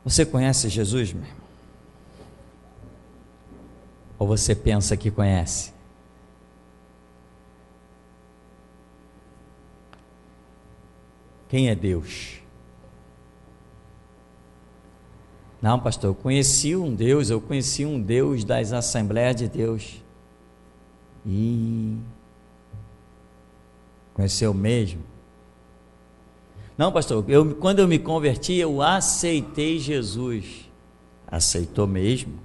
Você conhece Jesus, meu irmão? Ou você pensa que conhece? Quem é Deus? Não, pastor, eu conheci um Deus das Assembleias de Deus. Conheceu mesmo? Não, pastor, quando eu me converti, eu aceitei Jesus. Aceitou mesmo?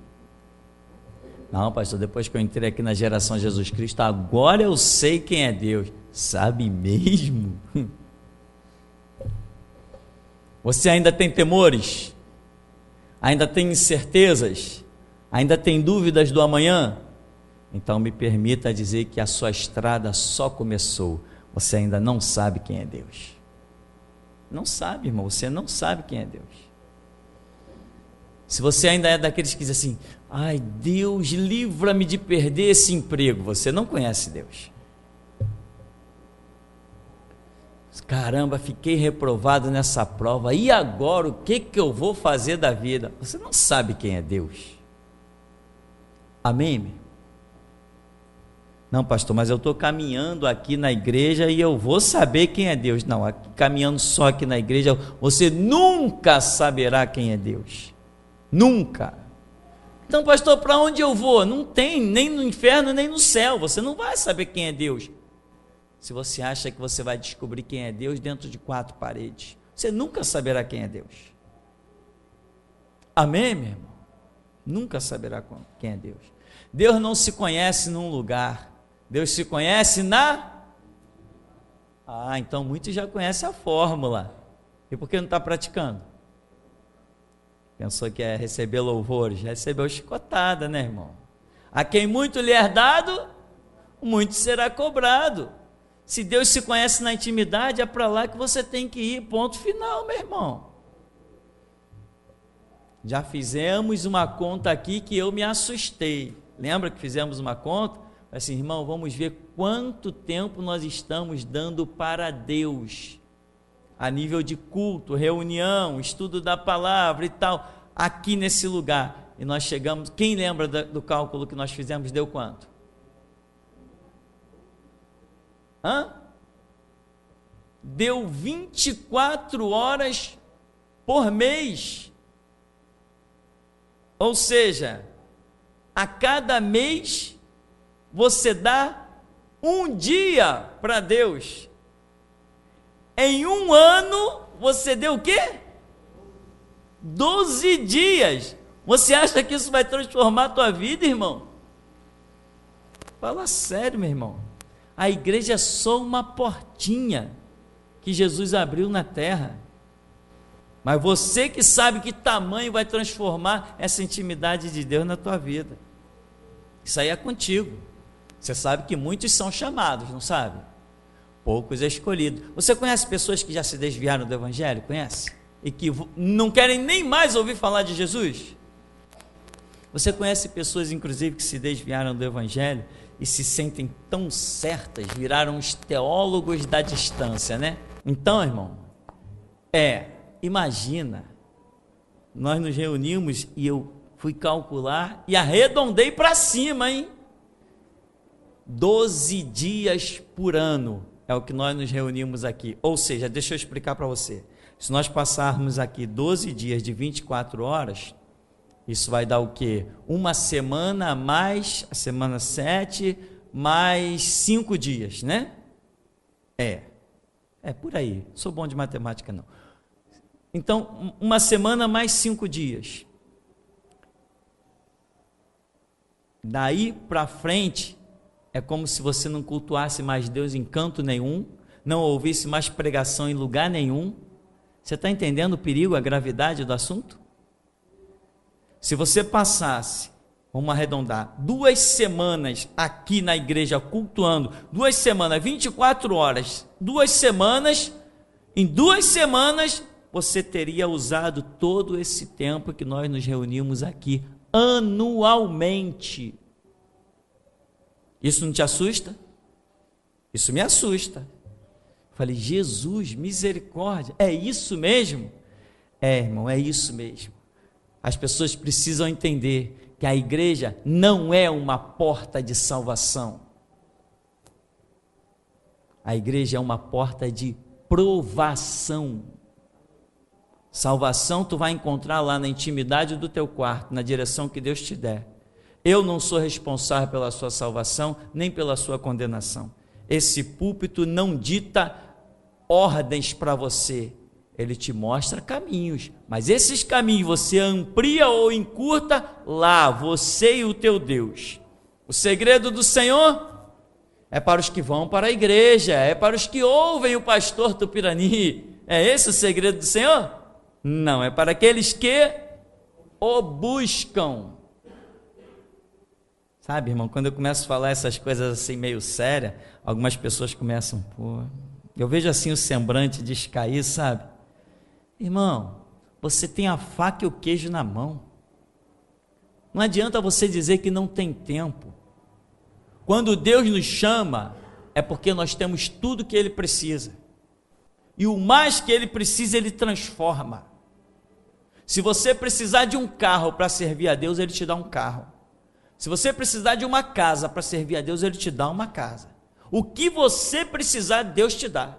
Não, pastor, depois que eu entrei aqui na geração Jesus Cristo, agora eu sei quem é Deus. Sabe mesmo? Você ainda tem temores? Ainda tem incertezas? Ainda tem dúvidas do amanhã? Então me permita dizer que a sua estrada só começou. Você ainda não sabe quem é Deus. Não sabe, irmão, você não sabe quem é Deus. Se você ainda é daqueles que dizem assim, ai, Deus, livra-me de perder esse emprego, você não conhece Deus. Caramba, fiquei reprovado nessa prova, e agora o que eu vou fazer da vida? Você não sabe quem é Deus. Amém, meu? Não, pastor, mas eu estou caminhando aqui na igreja e eu vou saber quem é Deus. Não, caminhando só aqui na igreja, você nunca saberá quem é Deus. Nunca. Então, pastor, para onde eu vou? Não tem, nem no inferno, nem no céu. Você não vai saber quem é Deus. Se você acha que você vai descobrir quem é Deus dentro de 4 paredes, você nunca saberá quem é Deus. Amém, meu irmão? Nunca saberá quem é Deus. Deus não se conhece num lugar. Deus se conhece então muitos já conhecem a fórmula. E por que não está praticando? Pensou que é receber louvores, já recebeu chicotada, né, irmão? A quem muito lhe é dado, muito será cobrado. Se Deus se conhece na intimidade, é para lá que você tem que ir, ponto final, meu irmão. Já fizemos uma conta aqui que eu me assustei. Lembra que fizemos uma conta? Assim, irmão, vamos ver quanto tempo nós estamos dando para Deus, a nível de culto, reunião, estudo da palavra e tal, aqui nesse lugar. E nós chegamos, quem lembra do cálculo que nós fizemos, deu quanto? Deu 24 horas por mês. Ou seja, a cada mês você dá um dia para Deus. Em um ano você deu o quê? 12 dias. Você acha que isso vai transformar a tua vida, irmão? Fala sério, meu irmão. A igreja é só uma portinha que Jesus abriu na terra. Mas você que sabe que tamanho vai transformar essa intimidade de Deus na tua vida. Isso aí é contigo. Você sabe que muitos são chamados, não sabe? Poucos escolhidos. Você conhece pessoas que já se desviaram do Evangelho? Conhece? E que não querem nem mais ouvir falar de Jesus? Você conhece pessoas, inclusive, que se desviaram do Evangelho e se sentem tão certas, viraram os teólogos da distância, né? Então, irmão, imagina, nós nos reunimos e eu fui calcular e arredondei para cima, hein? 12 dias por ano é o que nós nos reunimos aqui. Ou seja, deixa eu explicar para você. Se nós passarmos aqui 12 dias de 24 horas, isso vai dar o quê? Uma semana mais, a semana 7, mais 5 dias, né? É por aí. Sou bom de matemática, não. Então, uma semana mais 5 dias. Daí para frente, é como se você não cultuasse mais Deus em canto nenhum, não ouvisse mais pregação em lugar nenhum. Você está entendendo o perigo, a gravidade do assunto? Se você passasse, vamos arredondar, 2 semanas aqui na igreja cultuando, 2 semanas, 24 horas, 2 semanas, em 2 semanas você teria usado todo esse tempo que nós nos reunimos aqui, anualmente. Isso não te assusta? Isso me assusta. Falei, Jesus, misericórdia, é isso mesmo? Irmão, é isso mesmo. As pessoas precisam entender que a igreja não é uma porta de salvação. A igreja é uma porta de provação. Salvação tu vai encontrar lá na intimidade do teu quarto, na direção que Deus te der. Eu não sou responsável pela sua salvação, nem pela sua condenação. Esse púlpito não dita ordens para você, ele te mostra caminhos, mas esses caminhos você amplia ou encurta lá, você e o teu Deus. O segredo do Senhor é para os que vão para a igreja, é para os que ouvem o pastor Tupirani. É esse o segredo do Senhor? Não, é para aqueles que o buscam. Sabe, irmão, quando eu começo a falar essas coisas assim meio sérias, algumas pessoas começam, eu vejo assim o semblante descair, sabe? Irmão, você tem a faca e o queijo na mão. Não adianta você dizer que não tem tempo. Quando Deus nos chama, é porque nós temos tudo que Ele precisa. E o mais que Ele precisa, Ele transforma. Se você precisar de um carro para servir a Deus, Ele te dá um carro. Se você precisar de uma casa para servir a Deus, Ele te dá uma casa. O que você precisar, Deus te dá.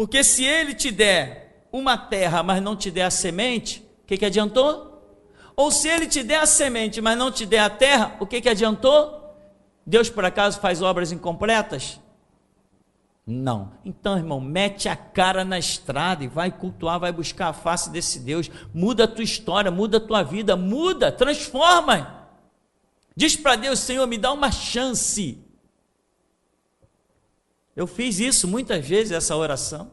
Porque se Ele te der uma terra, mas não te der a semente, o que adiantou? Ou se Ele te der a semente, mas não te der a terra, o que adiantou? Deus por acaso faz obras incompletas? Não. Então, irmão, mete a cara na estrada e vai cultuar, vai buscar a face desse Deus. Muda a tua história, muda a tua vida, muda, transforma. Diz para Deus: Senhor, me dá uma chance. Eu fiz isso muitas vezes, essa oração.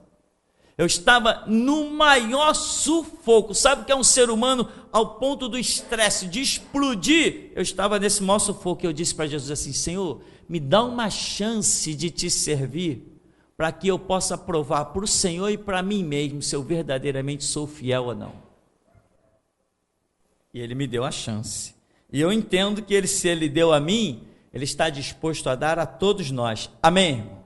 Eu estava no maior sufoco. Sabe o que é um ser humano ao ponto do estresse, de explodir? Eu estava nesse maior sufoco e eu disse para Jesus assim: Senhor, me dá uma chance de te servir, para que eu possa provar para o Senhor e para mim mesmo se eu verdadeiramente sou fiel ou não. E Ele me deu a chance. E eu entendo que se Ele deu a mim, Ele está disposto a dar a todos nós. Amém, irmão?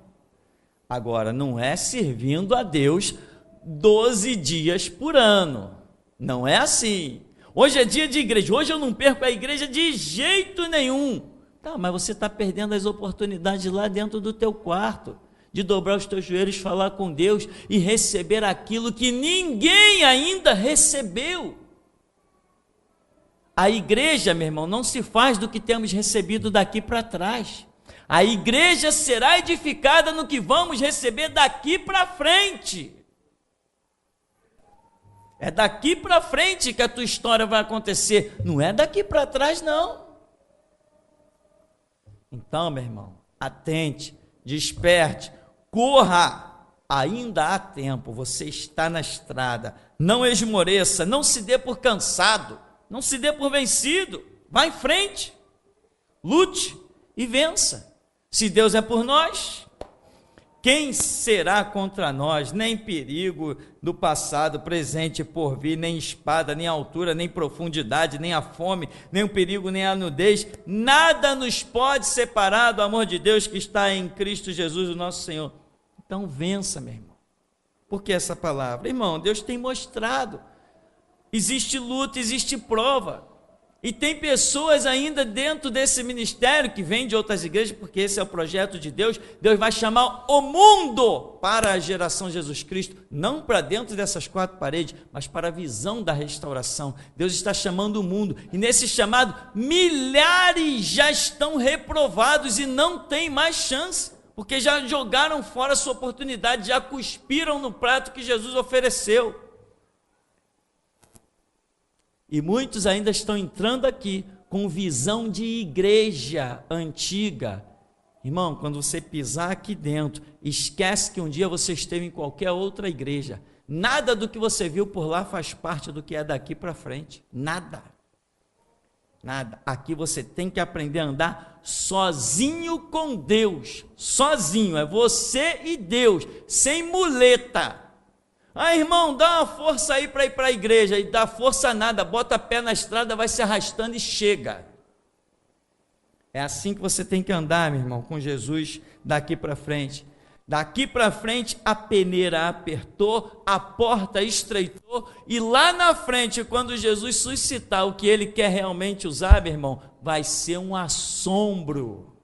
Agora, não é servindo a Deus 12 dias por ano. Não é assim. Hoje é dia de igreja. Hoje eu não perco a igreja de jeito nenhum. Tá, mas você está perdendo as oportunidades lá dentro do teu quarto, de dobrar os teus joelhos, falar com Deus e receber aquilo que ninguém ainda recebeu. A igreja, meu irmão, não se faz do que temos recebido daqui para trás. A igreja será edificada no que vamos receber daqui para frente. É daqui para frente que a tua história vai acontecer, não é daqui para trás, não. Então, meu irmão, atente, desperte, corra, ainda há tempo, você está na estrada, não esmoreça, não se dê por cansado, não se dê por vencido, vá em frente, lute e vença. Se Deus é por nós, quem será contra nós? Nem perigo do passado, presente e por vir, nem espada, nem altura, nem profundidade, nem a fome, nem o perigo, nem a nudez, nada nos pode separar do amor de Deus que está em Cristo Jesus, o nosso Senhor. Então vença, meu irmão. Por que essa palavra? Irmão, Deus tem mostrado. Existe luta, existe prova. E tem pessoas ainda dentro desse ministério que vêm de outras igrejas, porque esse é o projeto de Deus. Deus vai chamar o mundo para a geração de Jesus Cristo, não para dentro dessas quatro paredes, mas para a visão da restauração. Deus está chamando o mundo, e nesse chamado, milhares já estão reprovados e não tem mais chance, porque já jogaram fora a sua oportunidade, já cuspiram no prato que Jesus ofereceu. E muitos ainda estão entrando aqui com visão de igreja antiga. Irmão, quando você pisar aqui dentro, esquece que um dia você esteve em qualquer outra igreja. Nada do que você viu por lá faz parte do que é daqui para frente. Nada. Nada. Aqui você tem que aprender a andar sozinho com Deus. Sozinho, é você e Deus, sem muleta. Ah, irmão, dá uma força aí para ir para a igreja. E dá força nada, bota pé na estrada, vai se arrastando e chega. É assim que você tem que andar, meu irmão, com Jesus daqui para frente. Daqui para frente, a peneira apertou, a porta estreitou, e lá na frente, quando Jesus suscitar o que ele quer realmente usar, meu irmão, vai ser um assombro.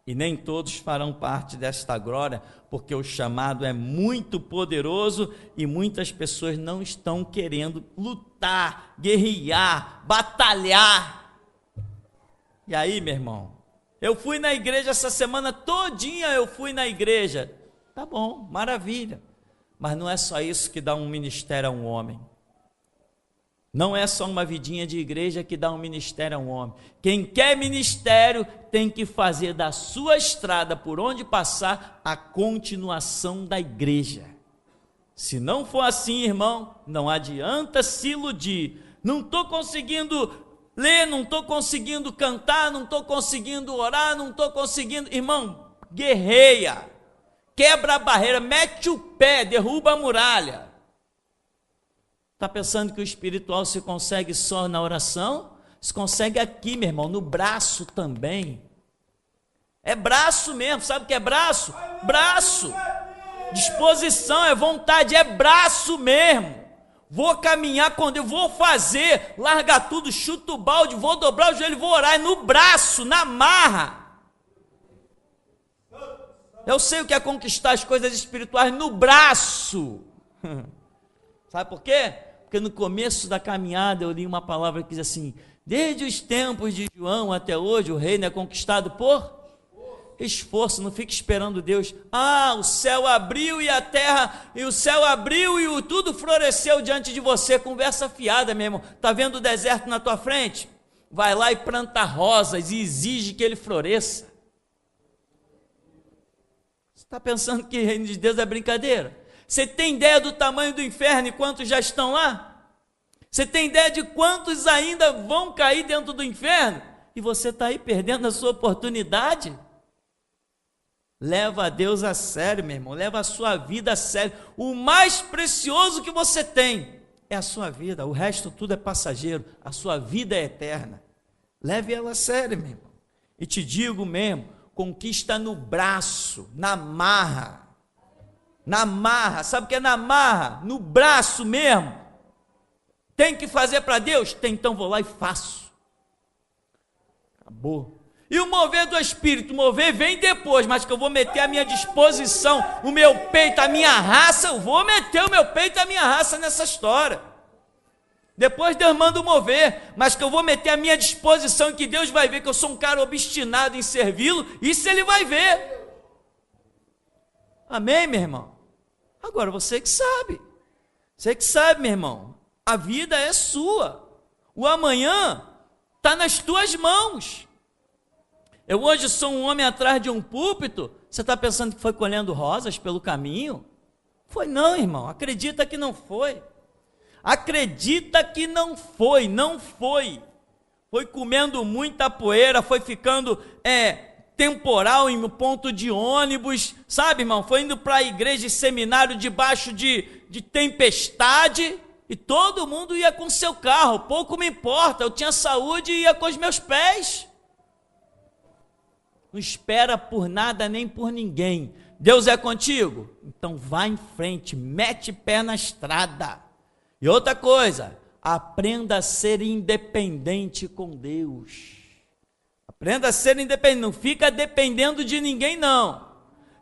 E nem todos farão parte desta glória, porque o chamado é muito poderoso e muitas pessoas não estão querendo lutar, guerrear, batalhar. E aí, meu irmão, eu fui na igreja essa semana todinha, eu fui na igreja. Tá bom, maravilha. Mas não é só isso que dá um ministério a um homem. Não é só uma vidinha de igreja que dá um ministério a um homem. Quem quer ministério tem que fazer da sua estrada por onde passar a continuação da igreja. Se não for assim, irmão, não adianta se iludir. Não estou conseguindo ler, não estou conseguindo cantar, não estou conseguindo orar, não estou conseguindo... Irmão, guerreia, quebra a barreira, mete o pé, derruba a muralha. Está pensando que o espiritual se consegue só na oração? Se consegue aqui, meu irmão, no braço também. É braço mesmo, sabe o que é braço? Braço, disposição, é vontade, é braço mesmo. Vou caminhar com Deus, vou fazer, largar tudo, chuto o balde, vou dobrar o joelho, vou orar, é no braço, na marra. Eu sei o que é conquistar as coisas espirituais no braço. Sabe por quê? Porque no começo da caminhada eu li uma palavra que diz assim: desde os tempos de João até hoje o reino é conquistado por esforço. Não fique esperando Deus. O céu abriu e a terra, e o céu abriu e tudo floresceu diante de você. Conversa fiada mesmo. Está vendo o deserto na tua frente? Vai lá e planta rosas e exige que ele floresça. Você está pensando que o reino de Deus é brincadeira? Você tem ideia do tamanho do inferno e quantos já estão lá? Você tem ideia de quantos ainda vão cair dentro do inferno? E você está aí perdendo a sua oportunidade? Leva a Deus a sério, meu irmão. Leva a sua vida a sério. O mais precioso que você tem é a sua vida. O resto tudo é passageiro. A sua vida é eterna. Leve ela a sério, meu irmão. E te digo mesmo, conquista no braço, na marra. Na marra, sabe o que é na marra? No braço mesmo. Tem que fazer para Deus? Tem, então vou lá e faço. Acabou. E o mover do Espírito, mover vem depois, mas que eu vou meter a minha disposição, o meu peito, a minha raça, eu vou meter o meu peito e a minha raça nessa história. Depois Deus manda o mover, mas que eu vou meter a minha disposição, que Deus vai ver que eu sou um cara obstinado em servi-lo, isso ele vai ver. Amém, meu irmão? Agora você que sabe. Você que sabe, meu irmão. A vida é sua. O amanhã está nas tuas mãos. Eu hoje sou um homem atrás de um púlpito. Você está pensando que foi colhendo rosas pelo caminho? Foi não, irmão. Acredita que não foi. Acredita que não foi. Não foi. Foi comendo muita poeira, foi ficando temporal em ponto de ônibus, sabe, irmão? Foi indo para a igreja e seminário debaixo de tempestade, e todo mundo ia com seu carro, pouco me importa, eu tinha saúde e ia com os meus pés. Não espera por nada nem por ninguém. Deus é contigo? Então vá em frente, mete pé na estrada. E outra coisa, aprenda a ser independente com Deus. Aprenda a ser independente, não fica dependendo de ninguém não.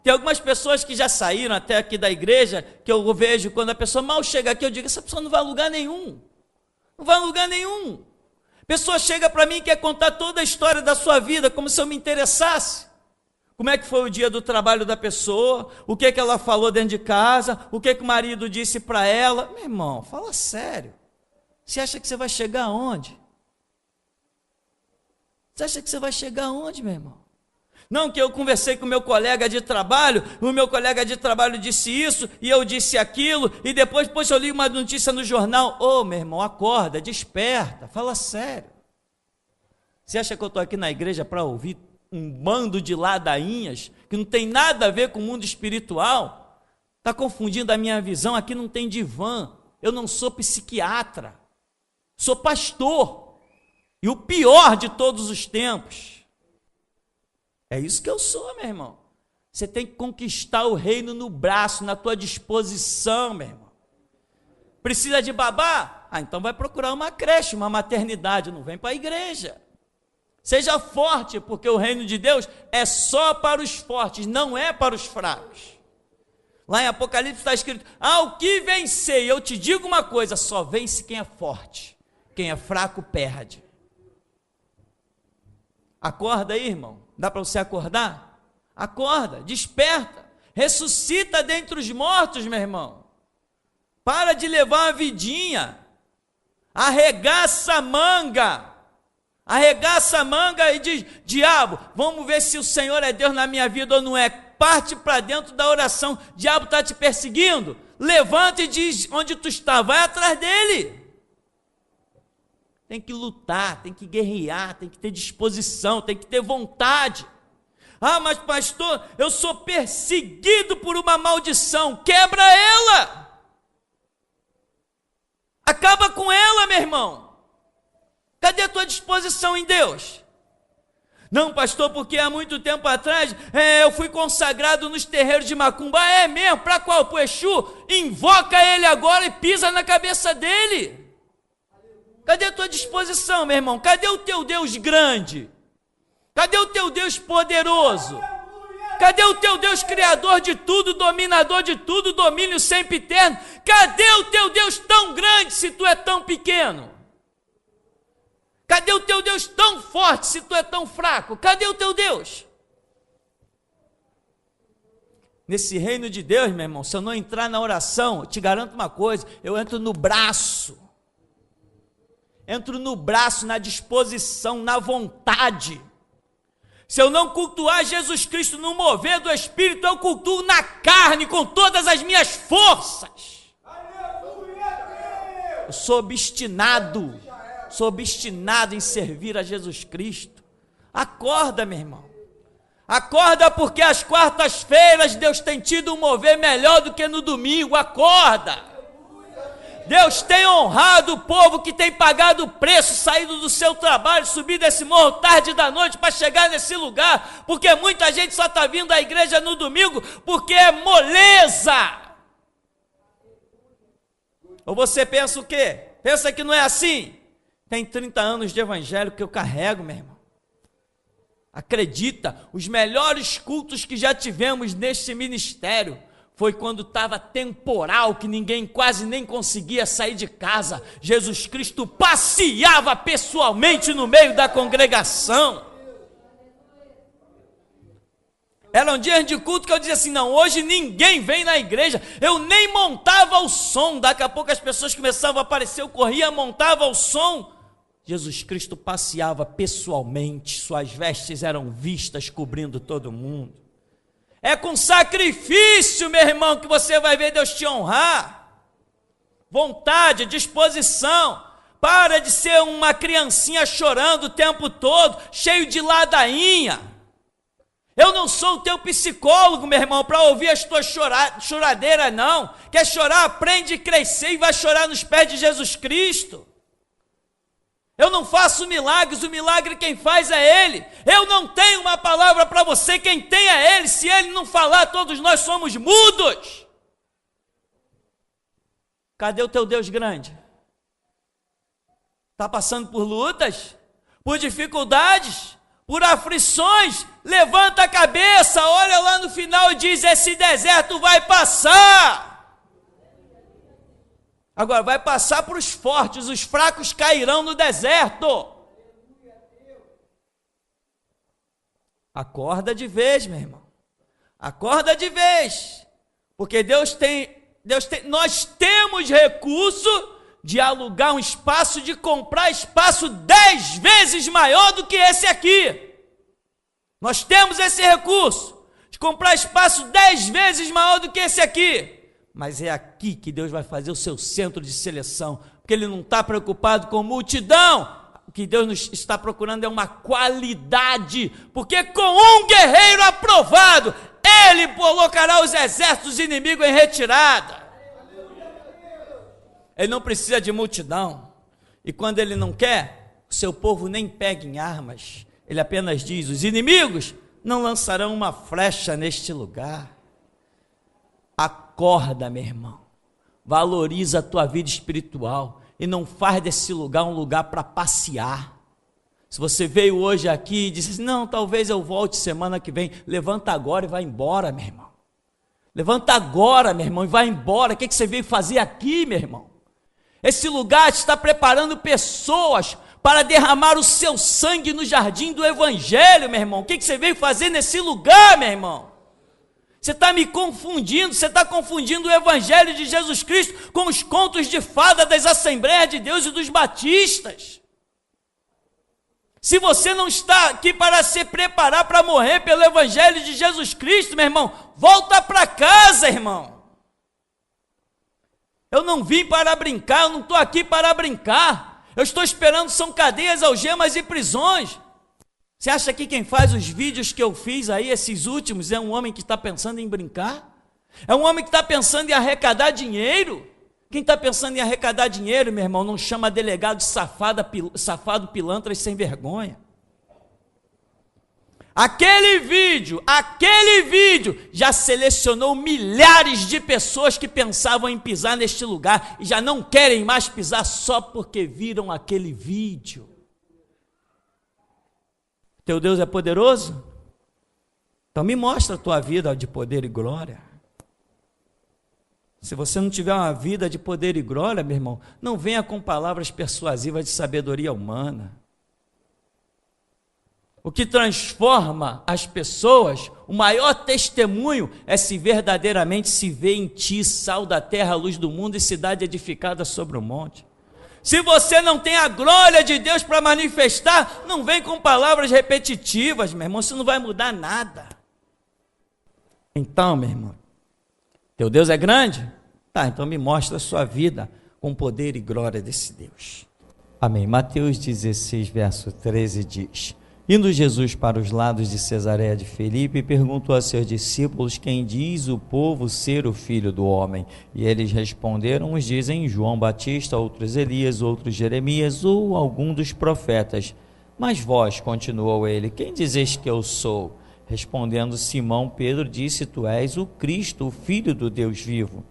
Tem algumas pessoas que já saíram até aqui da igreja, que eu vejo quando a pessoa mal chega aqui, eu digo, essa pessoa não vai a lugar nenhum. Não vai a lugar nenhum. A pessoa chega para mim e quer contar toda a história da sua vida, como se eu me interessasse. Como é que foi o dia do trabalho da pessoa, o que ela falou dentro de casa, o que o marido disse para ela. Meu irmão, fala sério. Você acha que você vai chegar aonde? Você acha que você vai chegar aonde, meu irmão? Não, que eu conversei com o meu colega de trabalho, o meu colega de trabalho disse isso, e eu disse aquilo, e depois eu li uma notícia no jornal. Ô, meu irmão, acorda, desperta, fala sério. Você acha que eu estou aqui na igreja para ouvir um bando de ladainhas, que não tem nada a ver com o mundo espiritual? Está confundindo a minha visão, aqui não tem divã, eu não sou psiquiatra, sou pastor. E o pior de todos os tempos. É isso que eu sou, meu irmão. Você tem que conquistar o reino no braço, na tua disposição, meu irmão. Precisa de babá? Então vai procurar uma creche, uma maternidade, não vem para a igreja. Seja forte, porque o reino de Deus é só para os fortes, não é para os fracos. Lá em Apocalipse está escrito: ao que vencer, eu te digo uma coisa, só vence quem é forte, quem é fraco perde. Acorda aí, irmão, dá para você acordar? Acorda, desperta, ressuscita dentre os mortos, meu irmão. Para de levar uma vidinha, arregaça a manga e diz: diabo, vamos ver se o Senhor é Deus na minha vida ou não é. Parte para dentro da oração. Diabo está te perseguindo? Levanta e diz onde tu está, vai atrás dele. Tem que lutar, tem que guerrear, tem que ter disposição, tem que ter vontade. Ah, mas pastor, eu sou perseguido por uma maldição. Quebra ela. Acaba com ela, meu irmão. Cadê a tua disposição em Deus? Não, pastor, porque há muito tempo atrás eu fui consagrado nos terreiros de Macumba. É mesmo? Para qual? Para o Exu? Invoca ele agora e pisa na cabeça dele. Cadê a tua disposição, meu irmão? Cadê o teu Deus grande? Cadê o teu Deus poderoso? Cadê o teu Deus criador de tudo, dominador de tudo, domínio sempre eterno? Cadê o teu Deus tão grande se tu é tão pequeno? Cadê o teu Deus tão forte se tu é tão fraco? Cadê o teu Deus? Nesse reino de Deus, meu irmão, se eu não entrar na oração, eu te garanto uma coisa, eu entro no braço. Entro no braço, na disposição, na vontade. Se eu não cultuar Jesus Cristo no mover do Espírito, eu cultuo na carne, com todas as minhas forças. Eu sou obstinado em servir a Jesus Cristo. Acorda, meu irmão. Acorda, porque às quartas-feiras Deus tem tido um mover melhor do que no domingo. Acorda. Deus tem honrado o povo que tem pagado o preço, saído do seu trabalho, subido esse morro tarde da noite para chegar nesse lugar, porque muita gente só está vindo à igreja no domingo porque é moleza. Ou você pensa o quê? Pensa que não é assim? Tem 30 anos de evangelho que eu carrego, meu irmão. Acredita, os melhores cultos que já tivemos neste ministério foi quando estava temporal, que ninguém quase nem conseguia sair de casa. Jesus Cristo passeava pessoalmente no meio da congregação. Eram dias de culto que eu dizia assim: não, hoje ninguém vem na igreja. Eu nem montava o som. Daqui a pouco as pessoas começavam a aparecer, eu corria, montava o som. Jesus Cristo passeava pessoalmente, suas vestes eram vistas cobrindo todo mundo. É com sacrifício, meu irmão, que você vai ver Deus te honrar. Vontade, disposição. Para de ser uma criancinha chorando o tempo todo, cheio de ladainha. Eu não sou o teu psicólogo, meu irmão, para ouvir as tuas choradeiras, não. Quer chorar? Aprende a crescer e vai chorar nos pés de Jesus Cristo. Eu não faço milagres, o milagre quem faz é Ele. Eu não tenho uma palavra para você, quem tem é Ele. Se Ele não falar, todos nós somos mudos. Cadê o teu Deus grande? Está passando por lutas, por dificuldades, por aflições? Levanta a cabeça, olha lá no final e diz: esse deserto vai passar. Agora, vai passar para os fortes, os fracos cairão no deserto. Acorda de vez, meu irmão. Acorda de vez. Porque nós temos recurso de alugar um espaço, de comprar espaço 10 vezes maior do que esse aqui. Nós temos esse recurso de comprar espaço 10 vezes maior do que esse aqui. Mas é aqui que Deus vai fazer o seu centro de seleção, porque Ele não está preocupado com multidão. O que Deus está procurando é uma qualidade, porque com um guerreiro aprovado, Ele colocará os exércitos inimigos em retirada. Ele não precisa de multidão, e quando Ele não quer, o seu povo nem pega em armas. Ele apenas diz: os inimigos não lançarão uma flecha neste lugar. Acorda, meu irmão, valoriza a tua vida espiritual e não faz desse lugar um lugar para passear. Se você veio hoje aqui e disse assim, não, talvez eu volte semana que vem, levanta agora e vai embora, meu irmão. Levanta agora, meu irmão, e vai embora. O que você veio fazer aqui, meu irmão? Esse lugar está preparando pessoas para derramar o seu sangue no jardim do Evangelho, meu irmão. O que você veio fazer nesse lugar, meu irmão? Você está me confundindo, você está confundindo o Evangelho de Jesus Cristo com os contos de fada das Assembleias de Deus e dos batistas. Se você não está aqui para se preparar para morrer pelo Evangelho de Jesus Cristo, meu irmão, volta para casa, irmão. Eu não vim para brincar, eu não estou aqui para brincar. Eu estou esperando, são cadeias, algemas e prisões. Você acha que quem faz os vídeos que eu fiz aí, esses últimos, é um homem que está pensando em brincar? É um homem que está pensando em arrecadar dinheiro? Quem está pensando em arrecadar dinheiro, meu irmão, não chama delegado de safado, pilantra e sem vergonha. Aquele vídeo já selecionou milhares de pessoas que pensavam em pisar neste lugar e já não querem mais pisar só porque viram aquele vídeo. Teu Deus é poderoso? Então me mostra a tua vida de poder e glória. Se você não tiver uma vida de poder e glória, meu irmão, não venha com palavras persuasivas de sabedoria humana. O que transforma as pessoas, o maior testemunho é se verdadeiramente se vê em ti, sal da terra, luz do mundo e cidade edificada sobre o monte. Se você não tem a glória de Deus para manifestar, não vem com palavras repetitivas, meu irmão, isso não vai mudar nada. Então, meu irmão, teu Deus é grande? Tá, então me mostra a sua vida com poder e glória desse Deus. Amém. Mateus 16, verso 13 diz: Indo Jesus para os lados de Cesareia de Filipe, perguntou a seus discípulos: quem diz o povo ser o Filho do Homem? E eles responderam: uns dizem João Batista, outros Elias, outros Jeremias ou algum dos profetas. Mas vós, continuou ele, quem dizeis que eu sou? Respondendo Simão Pedro, disse: tu és o Cristo, o Filho do Deus vivo.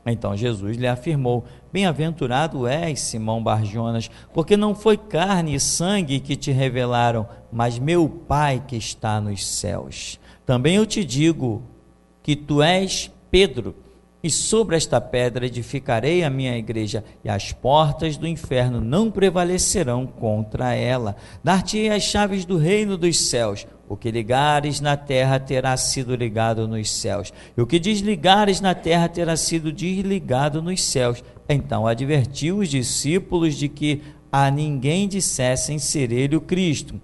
Então Jesus lhe afirmou: bem-aventurado és, Simão Bar-Jonas, porque não foi carne e sangue que te revelaram, mas meu Pai que está nos céus. Também eu te digo que tu és Pedro, e sobre esta pedra edificarei a minha igreja, e as portas do inferno não prevalecerão contra ela. Dar-te-ei as chaves do reino dos céus. O que ligares na terra terá sido ligado nos céus, e o que desligares na terra terá sido desligado nos céus. Então advertiu os discípulos de que a ninguém dissessem ser ele o Cristo.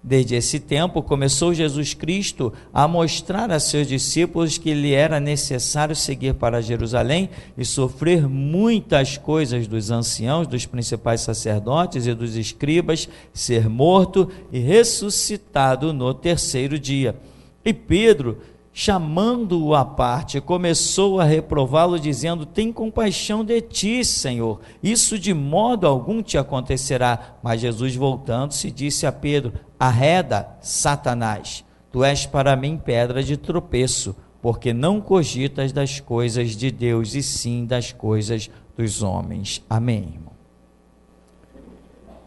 Desde esse tempo, começou Jesus Cristo a mostrar a seus discípulos que lhe era necessário seguir para Jerusalém e sofrer muitas coisas dos anciãos, dos principais sacerdotes e dos escribas, ser morto e ressuscitado no terceiro dia. E Pedro, chamando-o à parte, começou a reprová-lo, dizendo: tem compaixão de ti, Senhor, isso de modo algum te acontecerá. Mas Jesus, voltando-se, disse a Pedro: arreda, Satanás, tu és para mim pedra de tropeço, porque não cogitas das coisas de Deus, e sim das coisas dos homens. Amém, irmão.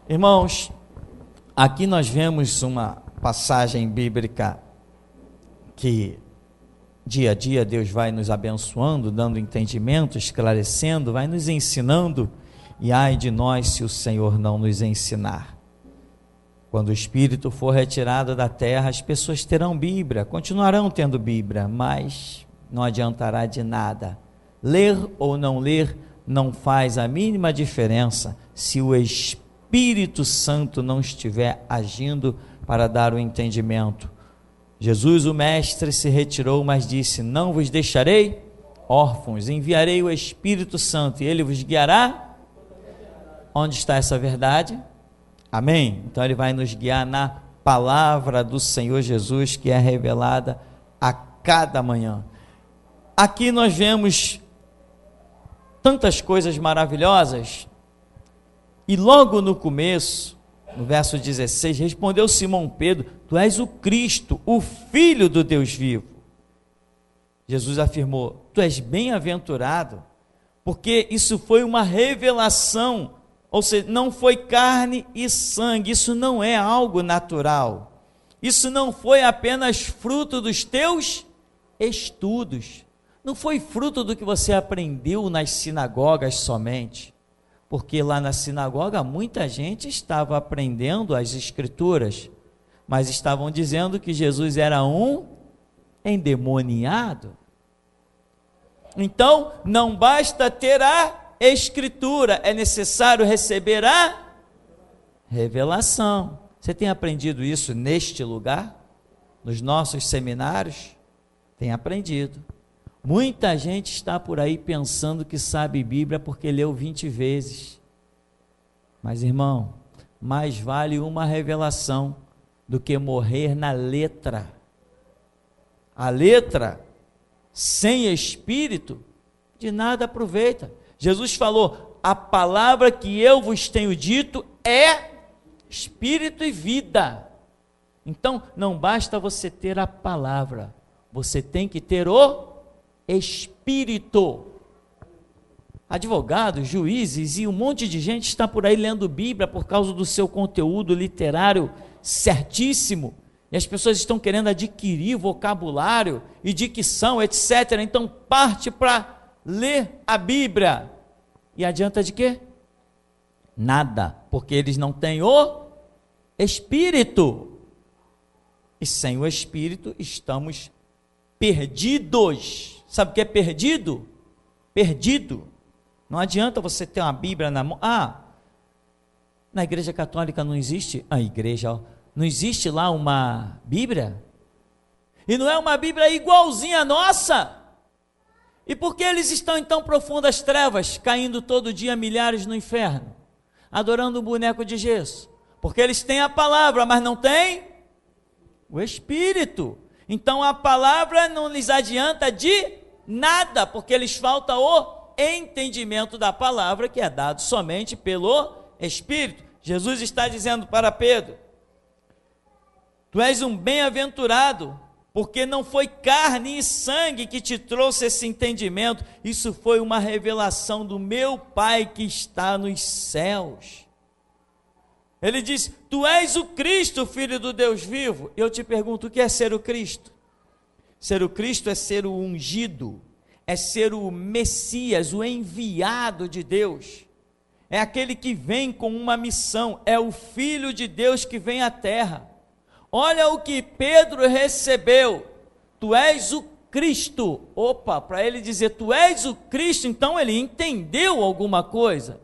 Irmãos, aqui nós vemos uma passagem bíblica que dia a dia Deus vai nos abençoando, dando entendimento, esclarecendo, vai nos ensinando, e ai de nós se o Senhor não nos ensinar. Quando o Espírito for retirado da terra, as pessoas terão Bíblia, continuarão tendo Bíblia, mas não adiantará de nada. Ler ou não ler não faz a mínima diferença se o Espírito Santo não estiver agindo para dar o entendimento. Jesus, o Mestre, se retirou, mas disse: não vos deixarei órfãos, enviarei o Espírito Santo, e ele vos guiará. Onde está essa verdade? Amém? Então ele vai nos guiar na palavra do Senhor Jesus, que é revelada a cada manhã. Aqui nós vemos tantas coisas maravilhosas, e logo no começo, No verso 16, respondeu Simão Pedro: tu és o Cristo, o Filho do Deus vivo. Jesus afirmou: tu és bem-aventurado, porque isso foi uma revelação, ou seja, não foi carne e sangue, isso não é algo natural, isso não foi apenas fruto dos teus estudos, não foi fruto do que você aprendeu nas sinagogas somente, porque lá na sinagoga muita gente estava aprendendo as escrituras, mas estavam dizendo que Jesus era um endemoniado. Então, não basta ter a escritura, é necessário receber a revelação. Você tem aprendido isso neste lugar? Nos nossos seminários? Tem aprendido. Muita gente está por aí pensando que sabe Bíblia porque leu 20 vezes. Mas, irmão, mais vale uma revelação do que morrer na letra. A letra sem espírito, de nada aproveita. Jesus falou: a palavra que eu vos tenho dito é espírito e vida. Então, não basta você ter a palavra, você tem que ter o espírito. Advogados, juízes e um monte de gente está por aí lendo Bíblia por causa do seu conteúdo literário certíssimo, e as pessoas estão querendo adquirir vocabulário e dicção, etc. Então parte para ler a Bíblia, e adianta de quê? Nada, porque eles não têm o Espírito, e sem o Espírito estamos perdidos. Sabe o que é perdido? Perdido. Não adianta você ter uma Bíblia na mão. Na Igreja Católica não existe a igreja, não existe lá uma Bíblia, e não é uma Bíblia igualzinha à nossa. E por que eles estão em tão profundas trevas, caindo todo dia milhares no inferno, adorando um boneco de gesso? Porque eles têm a palavra, mas não têm o Espírito. Então a palavra não lhes adianta de nada, porque lhes falta o entendimento da palavra, que é dado somente pelo Espírito. Jesus está dizendo para Pedro: tu és um bem-aventurado, porque não foi carne e sangue que te trouxe esse entendimento, isso foi uma revelação do meu Pai que está nos céus. Ele diz: tu és o Cristo, Filho do Deus vivo. Eu te pergunto, o que é ser o Cristo? Ser o Cristo é ser o ungido, é ser o Messias, o enviado de Deus, é aquele que vem com uma missão, é o Filho de Deus que vem à terra. Olha o que Pedro recebeu: tu és o Cristo. Para ele dizer tu és o Cristo, então ele entendeu alguma coisa.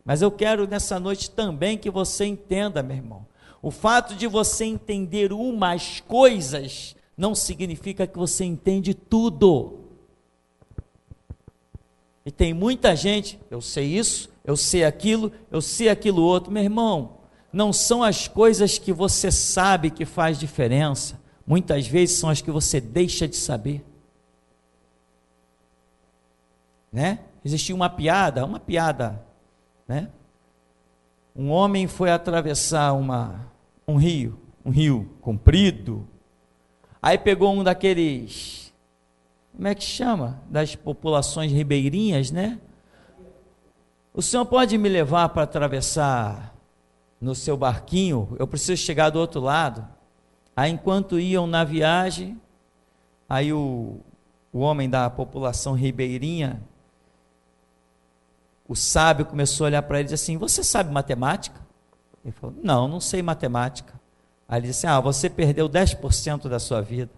Mas eu quero nessa noite também que você entenda, meu irmão, o fato de você entender umas coisas não significa que você entende tudo. E tem muita gente: eu sei isso, eu sei aquilo outro. Meu irmão, não são as coisas que você sabe que faz diferença, muitas vezes são as que você deixa de saber, né? Existia uma piada, né? Um homem foi atravessar um rio comprido, aí pegou um daqueles, como é que chama? Das populações ribeirinhas, né? O senhor pode me levar para atravessar no seu barquinho? Eu preciso chegar do outro lado. Aí enquanto iam na viagem, aí o homem da população ribeirinha, o sábio, começou a olhar para ele e disse assim: você sabe matemática? Ele falou: não sei matemática. Aí ele disse: você perdeu 10% da sua vida.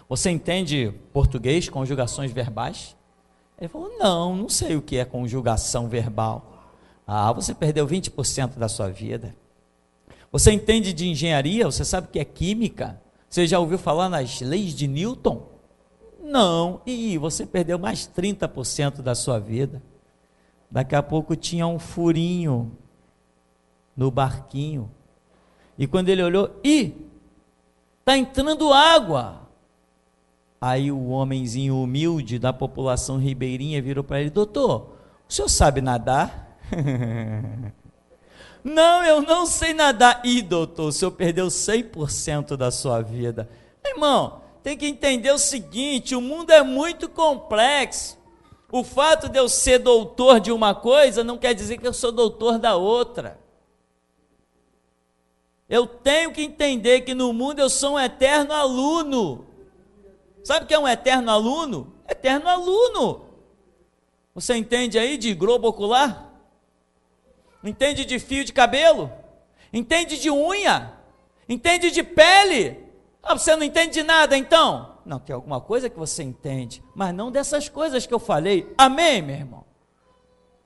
Você entende português, conjugações verbais? Ele falou: não sei o que é conjugação verbal. Você perdeu 20% da sua vida. Você entende de engenharia? Você sabe o que é química? Você já ouviu falar nas leis de Newton? Não. Você perdeu mais 30% da sua vida. Daqui a pouco tinha um furinho no barquinho. E quando ele olhou, está entrando água. Aí o homenzinho humilde da população ribeirinha virou para ele: doutor, o senhor sabe nadar? Não, eu não sei nadar. Ih, doutor, o senhor perdeu 100% da sua vida. Irmão, tem que entender o seguinte, o mundo é muito complexo. O fato de eu ser doutor de uma coisa não quer dizer que eu sou doutor da outra. Eu tenho que entender que no mundo eu sou um eterno aluno. Sabe o que é um eterno aluno? Eterno aluno. Você entende aí de globo ocular? Entende de fio de cabelo? Entende de unha? Entende de pele? Ah, você não entende de nada então? Não, tem alguma coisa que você entende, mas não dessas coisas que eu falei. Amém, meu irmão?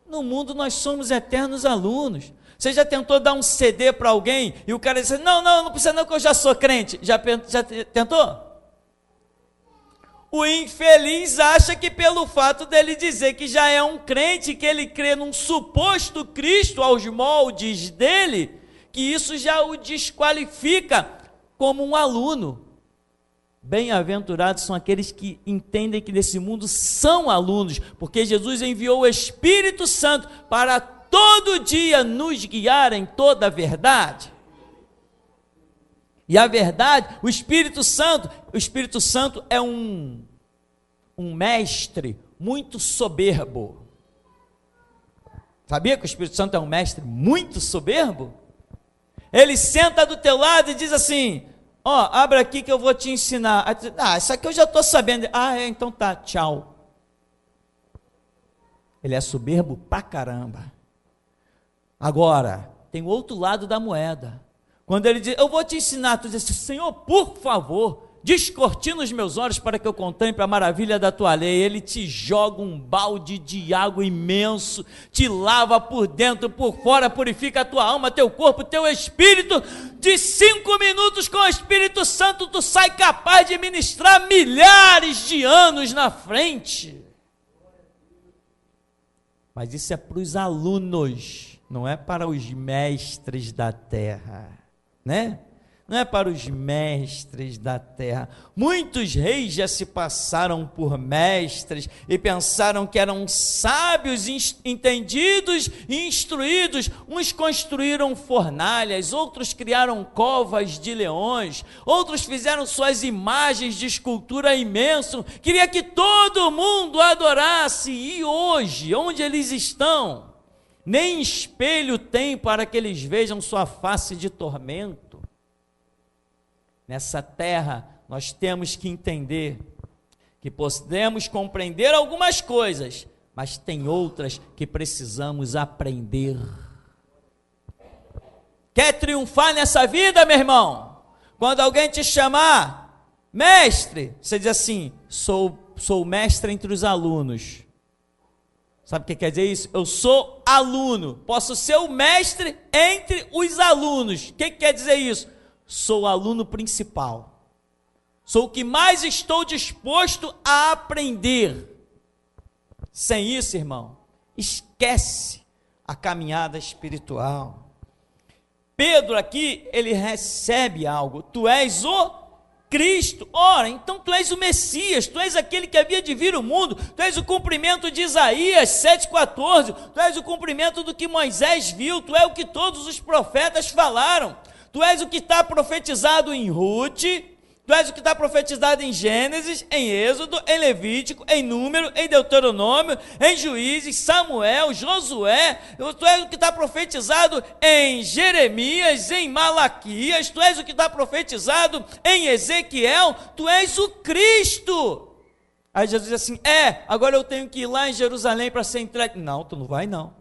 No mundo nós somos eternos alunos. Você já tentou dar um CD para alguém e o cara disse, não precisa não que eu já sou crente. Já tentou? O infeliz acha que pelo fato dele dizer que já é um crente, que ele crê num suposto Cristo aos moldes dele, que isso já o desqualifica como um aluno. Bem-aventurados são aqueles que entendem que nesse mundo são alunos, porque Jesus enviou o Espírito Santo para todo dia nos guiar em toda a verdade. E a verdade, o Espírito Santo é um mestre muito soberbo. Sabia que o Espírito Santo é um mestre muito soberbo? Ele senta do teu lado e diz assim, abre aqui que eu vou te ensinar. Isso aqui eu já estou sabendo. Então tá, tchau. Ele é soberbo pra caramba. Agora, tem o outro lado da moeda. Quando ele diz, eu vou te ensinar, tu diz assim, Senhor, por favor, descortina os meus olhos para que eu contemple a maravilha da tua lei. Ele te joga um balde de água imenso, te lava por dentro, por fora, purifica a tua alma, teu corpo, teu espírito. De 5 minutos com o Espírito Santo, tu sai capaz de ministrar milhares de anos na frente. Mas isso é para os alunos, não é para os mestres da terra, né? Não é para os mestres da terra. Muitos reis já se passaram por mestres e pensaram que eram sábios, entendidos e instruídos. Uns construíram fornalhas, outros criaram covas de leões, outros fizeram suas imagens de escultura imensa. Queria que todo mundo adorasse. E hoje, onde eles estão? Nem espelho tem para que eles vejam sua face de tormento. Nessa terra, nós temos que entender que podemos compreender algumas coisas, mas tem outras que precisamos aprender. Quer triunfar nessa vida, meu irmão? Quando alguém te chamar mestre, você diz assim, sou mestre entre os alunos. Sabe o que quer dizer isso? Eu sou aluno, posso ser o mestre entre os alunos. O que quer dizer isso? Sou o aluno principal, sou o que mais estou disposto a aprender. Sem isso, irmão, esquece a caminhada espiritual. Pedro aqui, ele recebe algo, tu és o Cristo, ora, então tu és o Messias, tu és aquele que havia de vir ao mundo, tu és o cumprimento de Isaías 7,14, tu és o cumprimento do que Moisés viu, tu és o que todos os profetas falaram. Tu és o que está profetizado em Ruth, tu és o que está profetizado em Gênesis, em Êxodo, em Levítico, em Número, em Deuteronômio, em Juízes, Samuel, Josué, tu és o que está profetizado em Jeremias, em Malaquias, tu és o que está profetizado em Ezequiel, tu és o Cristo. Aí Jesus diz assim, agora eu tenho que ir lá em Jerusalém para ser entregue. Não, tu não vai não.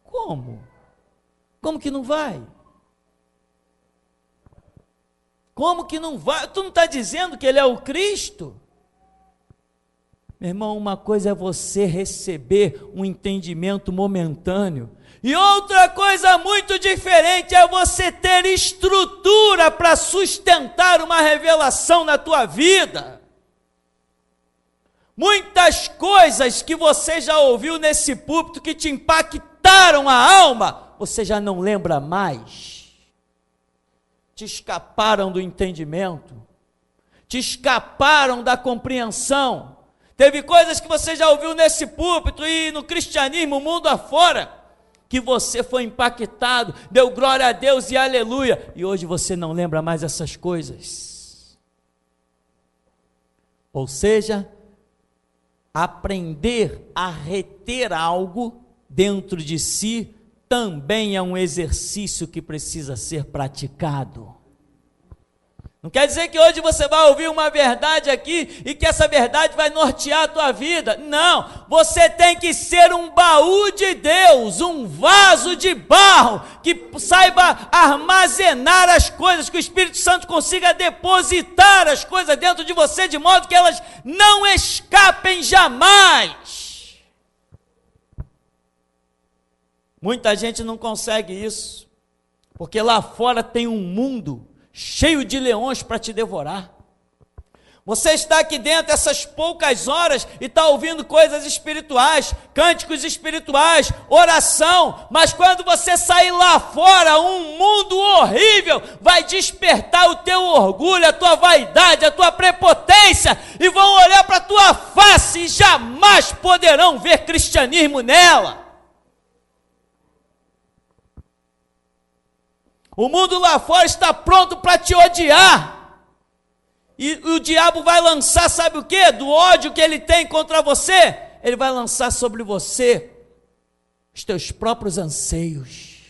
Como? Como que não vai? Como que não vai? Tu não está dizendo que ele é o Cristo? Meu irmão, uma coisa é você receber um entendimento momentâneo, e outra coisa muito diferente é você ter estrutura para sustentar uma revelação na tua vida. Muitas coisas que você já ouviu nesse púlpito que te impactaram a alma, você já não lembra mais. Te escaparam do entendimento, te escaparam da compreensão. Teve coisas que você já ouviu nesse púlpito e no cristianismo, mundo afora, que você foi impactado, deu glória a Deus e aleluia, e hoje você não lembra mais essas coisas. Ou seja, aprender a reter algo dentro de si também é um exercício que precisa ser praticado. Não quer dizer que hoje você vai ouvir uma verdade aqui e que essa verdade vai nortear a tua vida. Não, você tem que ser um baú de Deus, um vaso de barro, que saiba armazenar as coisas, que o Espírito Santo consiga depositar as coisas dentro de você, de modo que elas não escapem jamais. Muita gente não consegue isso, porque lá fora tem um mundo cheio de leões para te devorar. Você está aqui dentro essas poucas horas e está ouvindo coisas espirituais, cânticos espirituais, oração, mas quando você sair lá fora, um mundo horrível vai despertar o teu orgulho, a tua vaidade, a tua prepotência, e vão olhar para a tua face e jamais poderão ver cristianismo nela. O mundo lá fora está pronto para te odiar, e o diabo vai lançar, sabe o que? Do ódio que ele tem contra você, ele vai lançar sobre você os teus próprios anseios.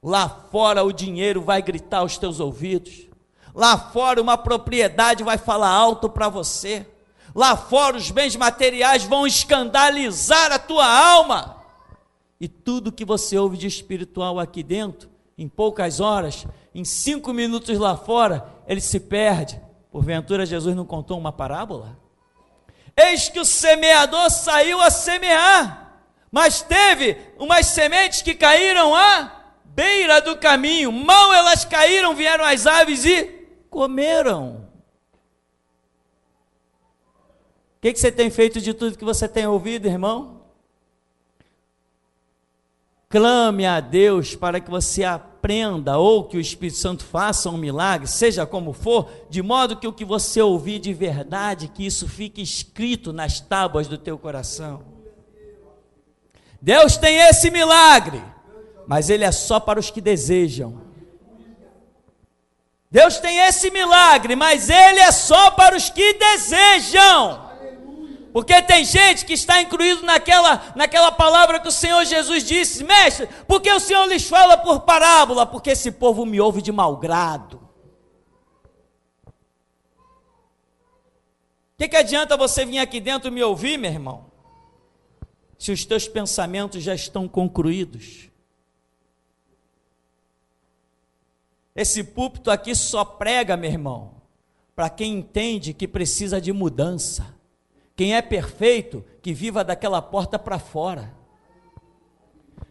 Lá fora o dinheiro vai gritar aos teus ouvidos, lá fora uma propriedade vai falar alto para você, lá fora os bens materiais vão escandalizar a tua alma. E tudo que você ouve de espiritual aqui dentro, em poucas horas, em 5 minutos lá fora, ele se perde. Porventura Jesus não contou uma parábola? Eis que o semeador saiu a semear, mas teve umas sementes que caíram à beira do caminho, mal elas caíram, vieram as aves e comeram. O que você tem feito de tudo que você tem ouvido, irmão? Clame a Deus para que você aprenda, ou que o Espírito Santo faça um milagre, seja como for, de modo que o que você ouvir de verdade, que isso fique escrito nas tábuas do teu coração. Deus tem esse milagre, mas ele é só para os que desejam. Deus tem esse milagre, mas ele é só para os que desejam. Porque tem gente que está incluído naquela palavra que o Senhor Jesus disse: mestre, por que o Senhor lhes fala por parábola? Porque esse povo me ouve de mau grado. O que adianta você vir aqui dentro me ouvir, meu irmão, se os teus pensamentos já estão concluídos? Esse púlpito aqui só prega, meu irmão, para quem entende que precisa de mudança. Quem é perfeito, que viva daquela porta para fora.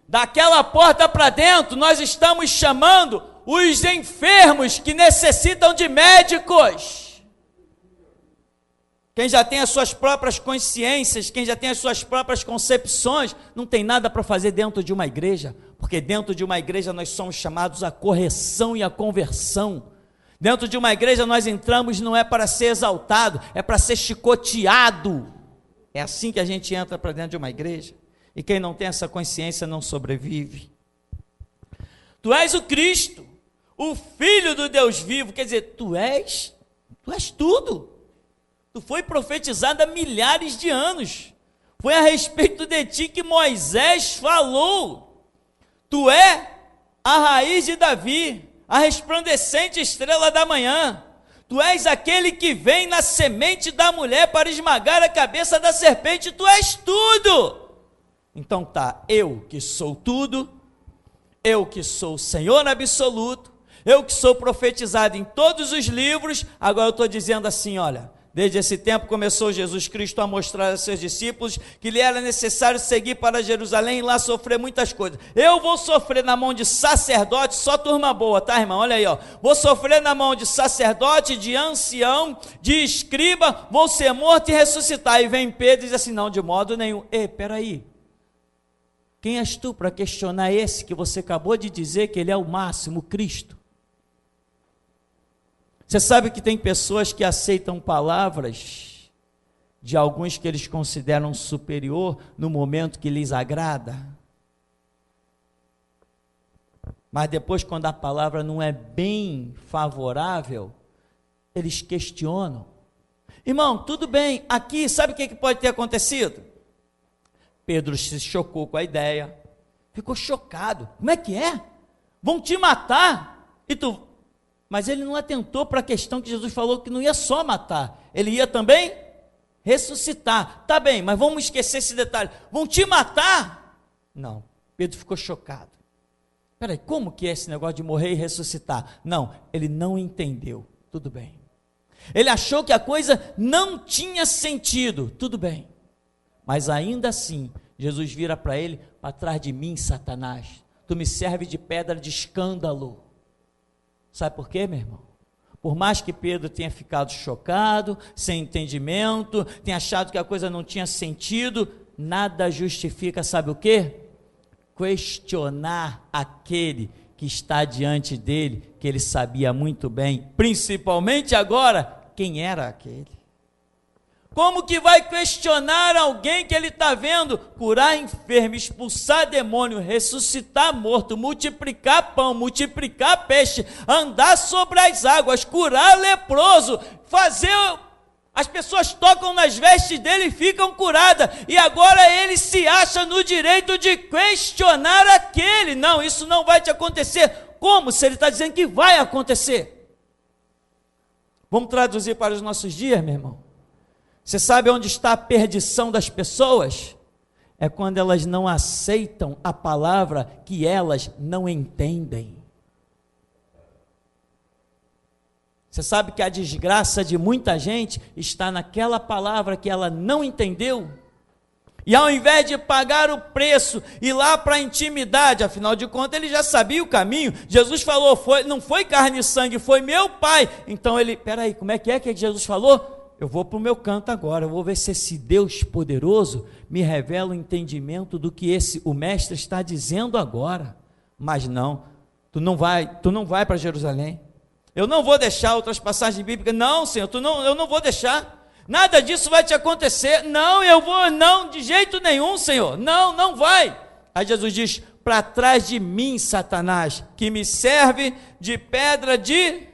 Daquela porta para dentro, nós estamos chamando os enfermos que necessitam de médicos. Quem já tem as suas próprias consciências, quem já tem as suas próprias concepções, não tem nada para fazer dentro de uma igreja, porque dentro de uma igreja nós somos chamados à correção e à conversão. Dentro de uma igreja nós entramos não é para ser exaltado, é para ser chicoteado. É assim que a gente entra para dentro de uma igreja. E quem não tem essa consciência não sobrevive. Tu és o Cristo, o Filho do Deus vivo. Quer dizer, tu és tudo. Tu foi profetizado há milhares de anos. Foi a respeito de ti que Moisés falou. Tu é a raiz de Davi, a resplandecente estrela da manhã. Tu és aquele que vem na semente da mulher para esmagar a cabeça da serpente. Tu és tudo. Então tá, eu que sou tudo, eu que sou o Senhor absoluto, eu que sou profetizado em todos os livros, agora eu estou dizendo assim, olha, desde esse tempo começou Jesus Cristo a mostrar aos seus discípulos que lhe era necessário seguir para Jerusalém e lá sofrer muitas coisas. Eu vou sofrer na mão de sacerdote, só turma boa, tá, irmão? Olha aí, ó. Vou sofrer na mão de sacerdote, de ancião, de escriba, vou ser morto e ressuscitar. E vem Pedro e diz assim, não, de modo nenhum. Peraí. Quem és tu para questionar esse que você acabou de dizer que ele é o máximo, Cristo? Você sabe que tem pessoas que aceitam palavras de alguns que eles consideram superior no momento que lhes agrada. Mas depois, quando a palavra não é bem favorável, eles questionam. Irmão, tudo bem, aqui, sabe o que pode ter acontecido? Pedro se chocou com a ideia, ficou chocado. Como é que é? Vão te matar? Mas ele não atentou para a questão que Jesus falou, que não ia só matar, ele ia também ressuscitar. Tá bem, mas vamos esquecer esse detalhe. Vão te matar? Não, Pedro ficou chocado. Peraí, como que é esse negócio de morrer e ressuscitar? Não, ele não entendeu. Tudo bem. Ele achou que a coisa não tinha sentido. Tudo bem. Mas ainda assim, Jesus vira para ele: para trás de mim, Satanás, tu me serve de pedra de escândalo. Sabe por quê, meu irmão? Por mais que Pedro tenha ficado chocado, sem entendimento, tenha achado que a coisa não tinha sentido, nada justifica, sabe o quê? Questionar aquele que está diante dele, que ele sabia muito bem, principalmente agora, quem era aquele. Como que vai questionar alguém que ele está vendo curar enfermo, expulsar demônio, ressuscitar morto, multiplicar pão, multiplicar peixe, andar sobre as águas, curar leproso, fazer... As pessoas tocam nas vestes dele e ficam curadas, e agora ele se acha no direito de questionar aquele. Não, isso não vai te acontecer. Como? Se ele está dizendo que vai acontecer. Vamos traduzir para os nossos dias, meu irmão? Você sabe onde está a perdição das pessoas? É quando elas não aceitam a palavra que elas não entendem. Você sabe que a desgraça de muita gente está naquela palavra que ela não entendeu, e ao invés de pagar o preço, ir lá para a intimidade, afinal de contas ele já sabia o caminho. Jesus falou, não foi carne e sangue, foi meu Pai. Então ele, peraí, como é que Jesus falou? Eu vou para o meu canto agora, eu vou ver se esse Deus poderoso me revela o entendimento do que o mestre está dizendo agora. Mas não, tu não vai para Jerusalém. Eu não vou deixar outras passagens bíblicas. Não, Senhor, eu não vou deixar. Nada disso vai te acontecer. Não, não, de jeito nenhum, Senhor. Não vai. Aí Jesus diz: para trás de mim, Satanás, que me serve de pedra de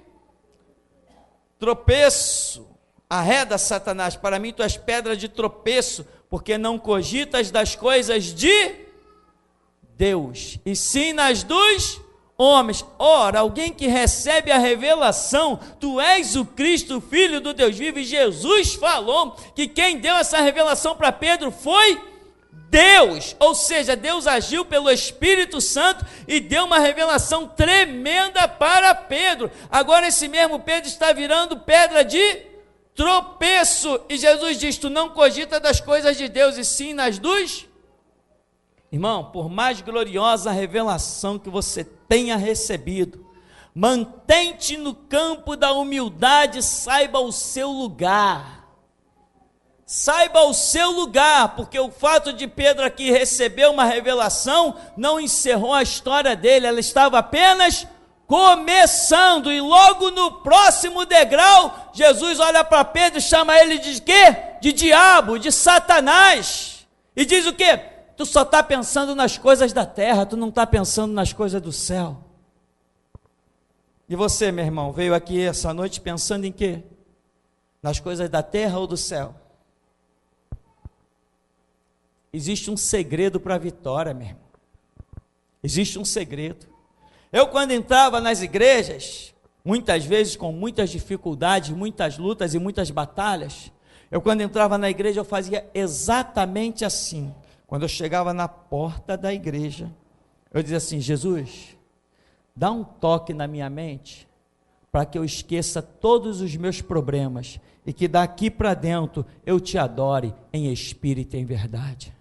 tropeço. Arreda, Satanás, para mim tu és pedra de tropeço, porque não cogitas das coisas de Deus, e sim nas dos homens. Ora, alguém que recebe a revelação, tu és o Cristo, Filho do Deus vivo, e Jesus falou que quem deu essa revelação para Pedro foi Deus, ou seja, Deus agiu pelo Espírito Santo e deu uma revelação tremenda para Pedro. Agora esse mesmo Pedro está virando pedra de tropeço, e Jesus diz: tu não cogita das coisas de Deus, e sim nas dos... Irmão, por mais gloriosa revelação que você tenha recebido, mantém-te no campo da humildade, saiba o seu lugar. Saiba o seu lugar, porque o fato de Pedro aqui receber uma revelação não encerrou a história dele, ela estava apenas começando, e logo no próximo degrau, Jesus olha para Pedro e chama ele de quê? De diabo, de Satanás, e diz o quê? Tu só está pensando nas coisas da terra, tu não está pensando nas coisas do céu. E você, meu irmão, veio aqui essa noite pensando em quê? Nas coisas da terra ou do céu? Existe um segredo para a vitória, meu irmão. Existe um segredo. Eu, quando entrava nas igrejas, muitas vezes com muitas dificuldades, muitas lutas e muitas batalhas, quando entrava na igreja, eu fazia exatamente assim. Quando eu chegava na porta da igreja, eu dizia assim: Jesus, dá um toque na minha mente, para que eu esqueça todos os meus problemas, e que daqui para dentro eu te adore em espírito e em verdade.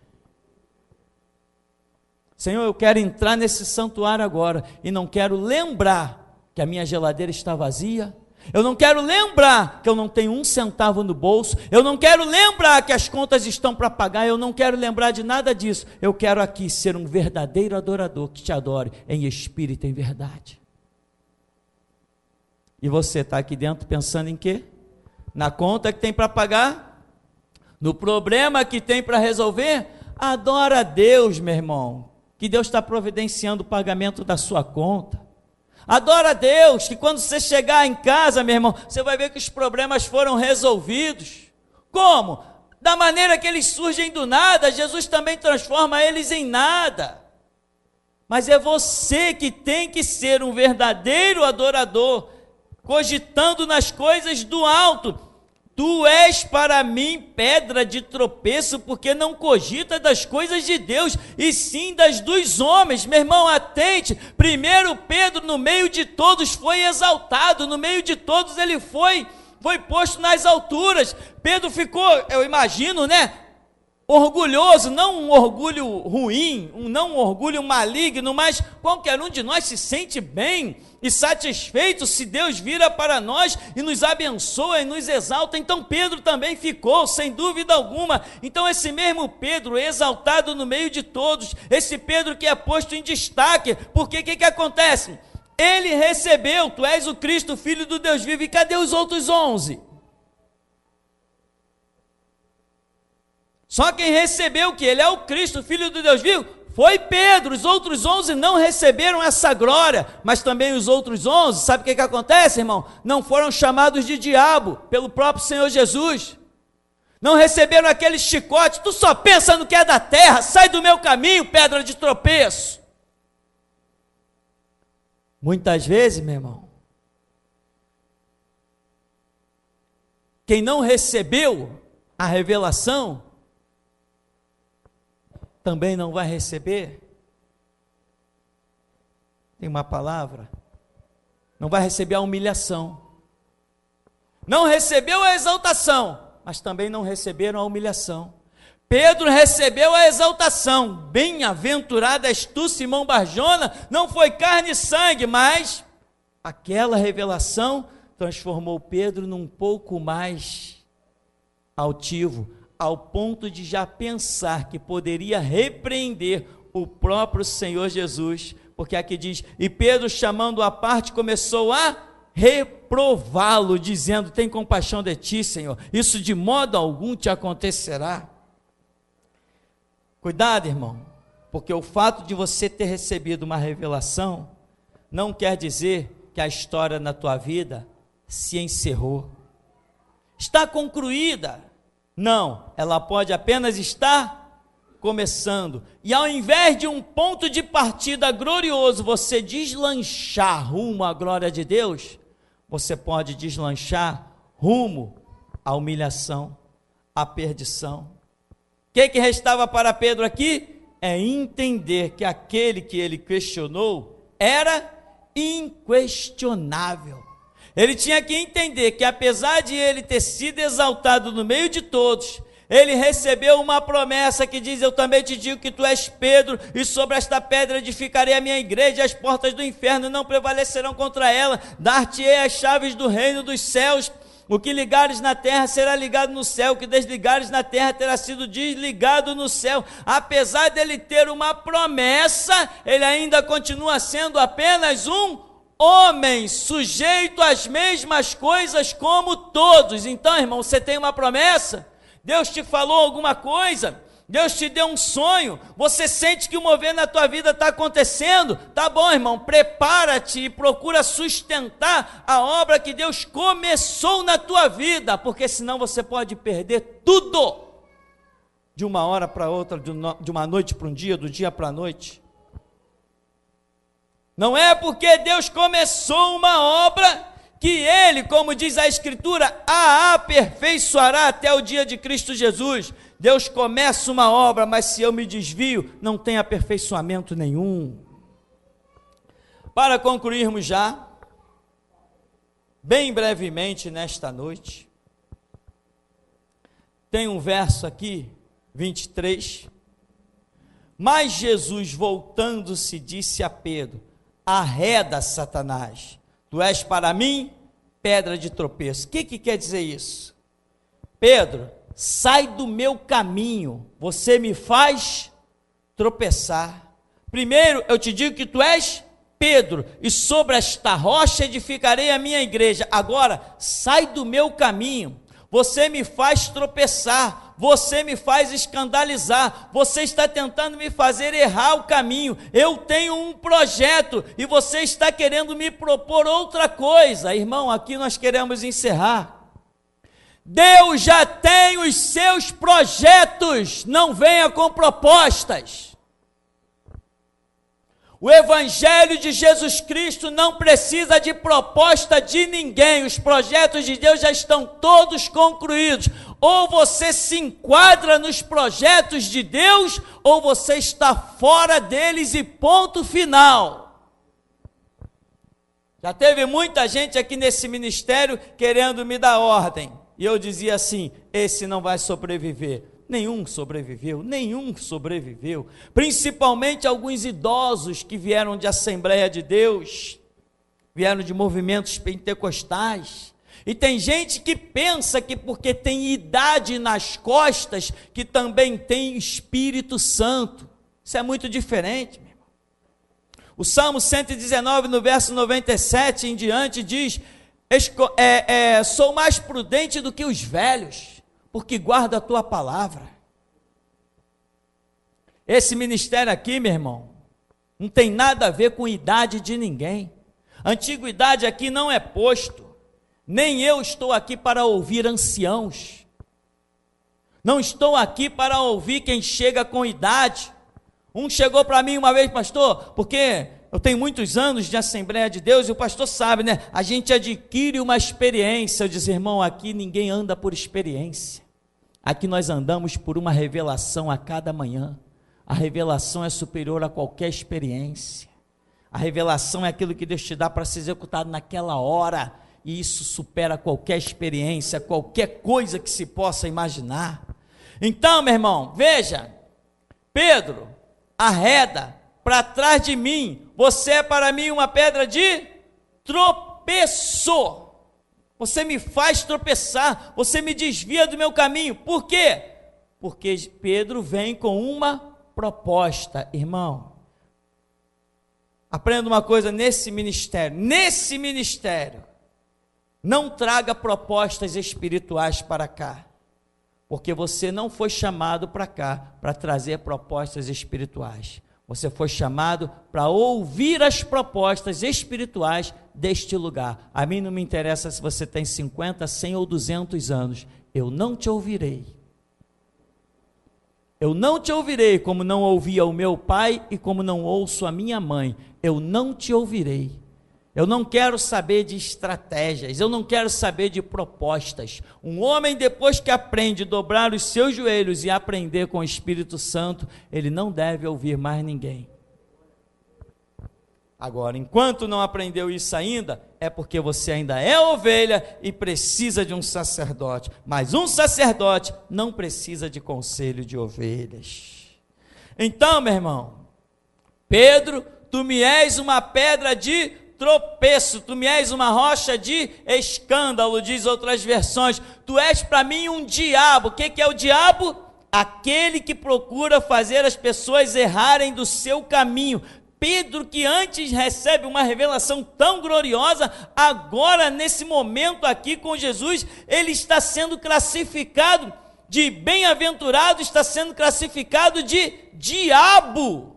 Senhor, eu quero entrar nesse santuário agora, e não quero lembrar que a minha geladeira está vazia, eu não quero lembrar que eu não tenho um centavo no bolso, eu não quero lembrar que as contas estão para pagar, eu não quero lembrar de nada disso. Eu quero aqui ser um verdadeiro adorador que te adore em espírito e em verdade. E você está aqui dentro pensando em quê? Na conta que tem para pagar? no problema que tem para resolver, adora a Deus, meu irmão, que Deus está providenciando o pagamento da sua conta. Adora a Deus, que quando você chegar em casa, meu irmão, você vai ver que os problemas foram resolvidos. Como? Da maneira que eles surgem do nada, Jesus também transforma eles em nada. Mas é você que tem que ser um verdadeiro adorador, cogitando nas coisas do alto. Tu és para mim pedra de tropeço, porque não cogita das coisas de Deus, e sim das dos homens. Meu irmão, atente, primeiro Pedro no meio de todos foi exaltado, no meio de todos ele foi posto nas alturas. Pedro ficou, eu imagino, orgulhoso, não um orgulho ruim, não um orgulho maligno, mas qualquer um de nós se sente bem e satisfeito se Deus vira para nós e nos abençoa e nos exalta. Então Pedro também ficou, sem dúvida alguma. Então esse mesmo Pedro, exaltado no meio de todos, esse Pedro que é posto em destaque, porque o que acontece? Ele recebeu, tu és o Cristo, Filho do Deus vivo, e cadê os outros 11? Só quem recebeu que ele é o Cristo, Filho do Deus vivo, foi Pedro. Os outros 11 não receberam essa glória, mas também os outros 11, sabe o que acontece, irmão? Não foram chamados de diabo pelo próprio Senhor Jesus. Não receberam aquele chicote, tu só pensa no que é da terra, sai do meu caminho, pedra de tropeço. Muitas vezes, meu irmão, quem não recebeu a revelação, também não vai receber, tem uma palavra, não vai receber a humilhação. Não recebeu a exaltação, mas também não receberam a humilhação. Pedro recebeu a exaltação. Bem-aventurado és tu, Simão Barjona, não foi carne e sangue, mas aquela revelação transformou Pedro num pouco mais altivo, ao ponto de já pensar que poderia repreender o próprio Senhor Jesus, porque aqui diz, e Pedro, chamando à parte, começou a reprová-lo, dizendo, tem compaixão de ti, Senhor, isso de modo algum te acontecerá. Cuidado, irmão, porque o fato de você ter recebido uma revelação, não quer dizer que a história na tua vida se encerrou, está concluída. Não, ela pode apenas estar começando, e ao invés de um ponto de partida glorioso, você deslanchar rumo à glória de Deus, você pode deslanchar rumo à humilhação, à perdição. O que restava para Pedro aqui? É entender que aquele que ele questionou era inquestionável. Ele tinha que entender que apesar de ele ter sido exaltado no meio de todos, ele recebeu uma promessa que diz, eu também te digo que tu és Pedro, e sobre esta pedra edificarei a minha igreja, e as portas do inferno não prevalecerão contra ela, dar-te-ei as chaves do reino dos céus. O que ligares na terra será ligado no céu, o que desligares na terra terá sido desligado no céu. Apesar dele ter uma promessa, ele ainda continua sendo apenas um homem, sujeito às mesmas coisas como todos. Então, irmão, você tem uma promessa? Deus te falou alguma coisa? Deus te deu um sonho? Você sente que o mover na tua vida está acontecendo? Tá bom, irmão, prepara-te e procura sustentar a obra que Deus começou na tua vida, porque senão você pode perder tudo, de uma hora para outra, de uma noite para um dia, do dia para a noite. Não é porque Deus começou uma obra que Ele, como diz a Escritura, a aperfeiçoará até o dia de Cristo Jesus. Deus começa uma obra, mas se eu me desvio, não tem aperfeiçoamento nenhum. Para concluirmos já, bem brevemente nesta noite, tem um verso aqui, 23, mas Jesus, voltando-se, disse a Pedro, arreda, Satanás, tu és para mim pedra de tropeço. O que quer dizer isso? Pedro, sai do meu caminho, você me faz tropeçar. Primeiro, eu te digo que tu és Pedro, e sobre esta rocha edificarei a minha igreja. Agora, sai do meu caminho, você me faz tropeçar, você me faz escandalizar, você está tentando me fazer errar o caminho, eu tenho um projeto e você está querendo me propor outra coisa. Irmão, aqui nós queremos encerrar. Deus já tem os seus projetos, não venha com propostas. O Evangelho de Jesus Cristo não precisa de proposta de ninguém, os projetos de Deus já estão todos concluídos. Ou você se enquadra nos projetos de Deus, ou você está fora deles e ponto final. Já teve muita gente aqui nesse ministério querendo me dar ordem, e eu dizia assim: esse não vai sobreviver. Nenhum sobreviveu, principalmente alguns idosos que vieram de Assembleia de Deus, vieram de movimentos pentecostais, e tem gente que pensa que porque tem idade nas costas, que também tem Espírito Santo. Isso é muito diferente, meu irmão. O Salmo 119, no verso 97 em diante, diz: sou mais prudente do que os velhos, porque guarda a tua palavra. Esse ministério aqui, meu irmão, não tem nada a ver com idade de ninguém. Antiguidade aqui não é posto. Nem eu estou aqui para ouvir anciãos. Não estou aqui para ouvir quem chega com idade. Um chegou para mim uma vez: pastor, porque eu tenho muitos anos de Assembleia de Deus, e o pastor sabe, né? A gente adquire uma experiência. Eu disse: irmão, aqui ninguém anda por experiência. Aqui nós andamos por uma revelação a cada manhã. A revelação é superior a qualquer experiência. A revelação é aquilo que Deus te dá para ser executado naquela hora, e isso supera qualquer experiência, qualquer coisa que se possa imaginar. Então, meu irmão, veja, Pedro arreda para trás de mim, você é para mim uma pedra de tropeço. Você me faz tropeçar, você me desvia do meu caminho. Por quê? Porque Pedro vem com uma proposta. Irmão, aprenda uma coisa nesse ministério: não traga propostas espirituais para cá, porque você não foi chamado para cá para trazer propostas espirituais. Você foi chamado para ouvir as propostas espirituais deste lugar. A mim não me interessa se você tem 50, 100 ou 200 anos. Eu não te ouvirei. Eu não te ouvirei como não ouvia o meu pai e como não ouço a minha mãe. Eu não te ouvirei. Eu não quero saber de estratégias, eu não quero saber de propostas. Um homem, depois que aprende a dobrar os seus joelhos e aprender com o Espírito Santo, ele não deve ouvir mais ninguém. Agora, enquanto não aprendeu isso ainda, é porque você ainda é ovelha e precisa de um sacerdote. Mas um sacerdote não precisa de conselho de ovelhas. Então, meu irmão, Pedro, tu me és uma pedra de tropeço, tu me és uma rocha de escândalo, diz outras versões. Tu és para mim um diabo. O que é o diabo? Aquele que procura fazer as pessoas errarem do seu caminho. Pedro, que antes recebe uma revelação tão gloriosa, agora nesse momento aqui com Jesus, ele está sendo classificado de bem-aventurado, está sendo classificado de diabo.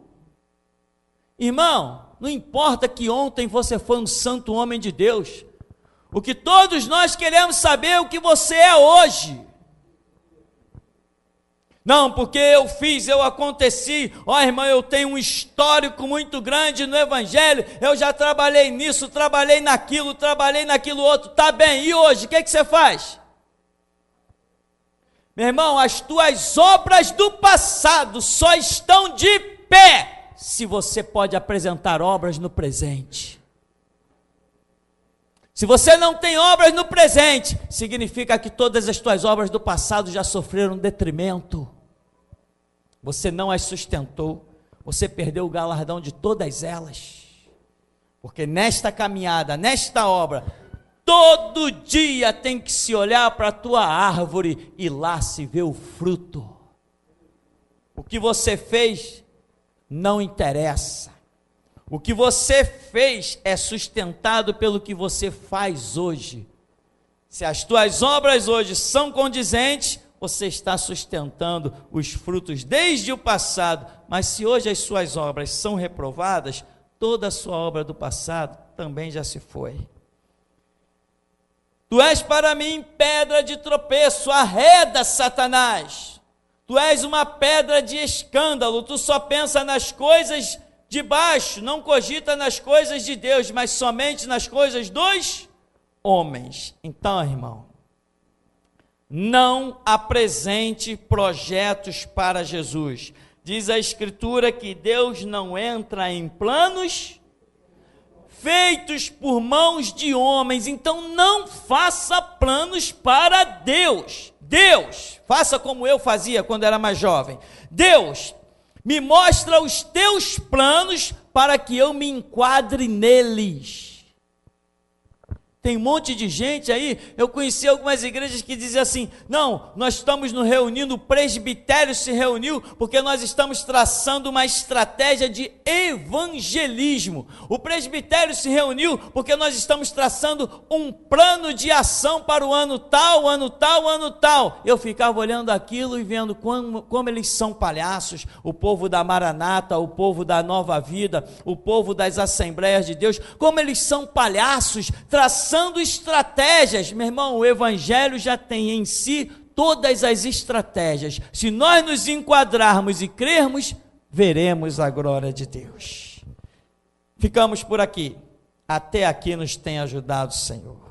Irmão, não importa que ontem você foi um santo homem de Deus, o que todos nós queremos saber é o que você é hoje. Não, porque eu fiz, eu aconteci, irmão, eu tenho um histórico muito grande no Evangelho, eu já trabalhei nisso, trabalhei naquilo outro, tá bem, e hoje, o que você faz? Meu irmão, as tuas obras do passado só estão de pé se você pode apresentar obras no presente. Se você não tem obras no presente, significa que todas as tuas obras do passado já sofreram detrimento. Você não as sustentou, você perdeu o galardão de todas elas. Porque nesta caminhada, nesta obra, todo dia tem que se olhar para a tua árvore e lá se vê o fruto. O que você fez não interessa. O que você fez é sustentado pelo que você faz hoje. Se as tuas obras hoje são condizentes, você está sustentando os frutos desde o passado, mas se hoje as suas obras são reprovadas, toda a sua obra do passado também já se foi. Tu és para mim pedra de tropeço, arreda, Satanás. Tu és uma pedra de escândalo, tu só pensa nas coisas de baixo, não cogita nas coisas de Deus, mas somente nas coisas dos homens. Então, irmão, não apresente projetos para Jesus. Diz a Escritura que Deus não entra em planos feitos por mãos de homens, então não faça planos para Deus. Deus, faça como eu fazia quando era mais jovem. Deus, me mostra os teus planos para que eu me enquadre neles. Tem um monte de gente aí, eu conheci algumas igrejas que diziam assim, não, nós estamos nos reunindo, o presbitério se reuniu, porque nós estamos traçando uma estratégia de evangelismo. O presbitério se reuniu, porque nós estamos traçando um plano de ação para o ano tal, ano tal, ano tal. Eu ficava olhando aquilo e vendo como eles são palhaços, o povo da Maranata, o povo da Nova Vida, o povo das Assembleias de Deus, como eles são palhaços, traçando estratégias. Meu irmão, o evangelho já tem em si todas as estratégias. Se nós nos enquadrarmos e crermos, veremos a glória de Deus. Ficamos por aqui. Até aqui nos tem ajudado o Senhor.